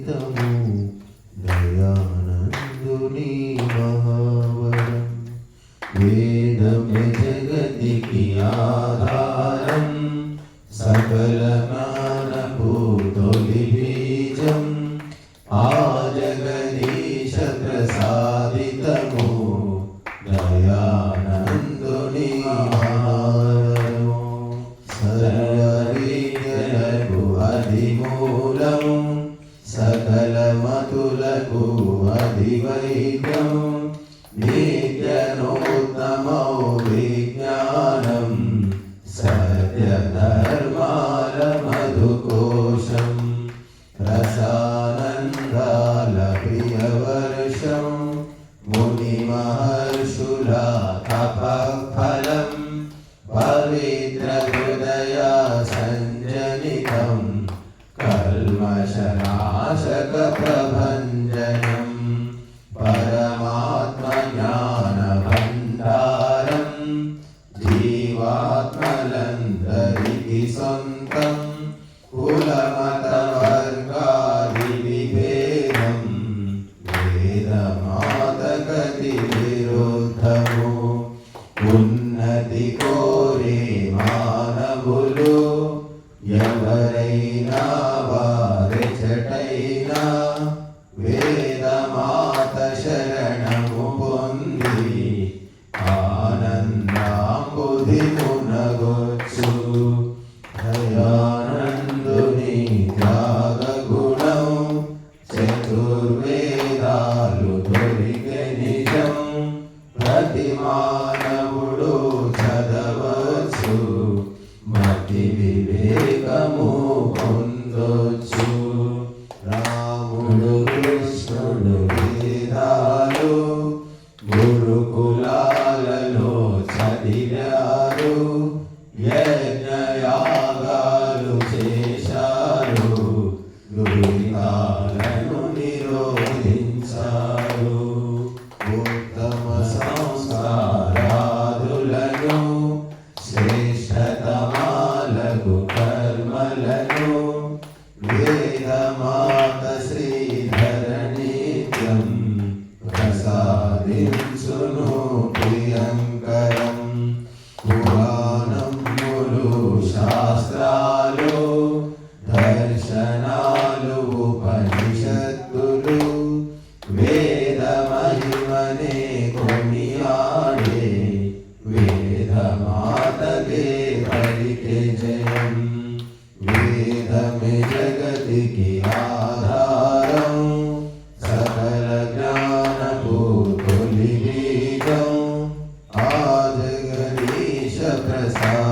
సాధితము దయానందుని మహావరం. వేదమే జగతికి ఆధారం, సకల జ్ఞానపు తొలి బీజం. ఆ జగదీశ ప్రసాదితము దయానందుని మహావరము. సర్వవిద్యలకు అధిమూలము, సకల మతులకు అధివైద్యం. నిత్యనూతమౌ విజ్ఞానం, సత్యధర్మాల మధుకోశం. రసానందాల ప్రియవర్షం, ముని మహర్షుల తపఫలం. పవిత్ర హృదయ సంజనితం, కల్మషనాశక ప్రభంజనం. పరమాత్మ జ్ఞాన భండారం, జీవాత్మలందరికి సొంతం. కులమత వర్గాది విభేదం, వేదమాతగతి విరుద్ధము. ఉన్నతి కోరే మానవులు, ఎవరైనా వారెచటైనా. వేదమాత శరణము పొంది, ఆనందాంబుధి మునగొచ్చు. దయానందుని త్యాగ గుణం, చతుర్వేదాలు దొరికే నిజం. ప్రతి మానవుడు చదవచ్చు, మతి వివేకము పొందొచ్చు. రాముడు కృష్ణుడు వేదాలు గురుకులాలలో చదివారు. యజ్ఞయాగాలు చేశారు, దురితాలను నిరోధించారు. ఉత్తమ సంస్కారాదులను, శ్రేష్టతమాలకు కర్మలను. వేదమాత శ్రీధరణీత్యం, ప్రసాదించును ప్రియంకరం. పురాణములు శాస్త్రాలు, దర్శనాలు ఉపనిషత్తులు. వేద మహిమనే కొనియాడే, వేదమాతకే పలికే జయం. వేదమే జగతికి ఆధారం, సకల జ్ఞానపు తొలి బీజం. ఆ జగదీశ ప్రసాద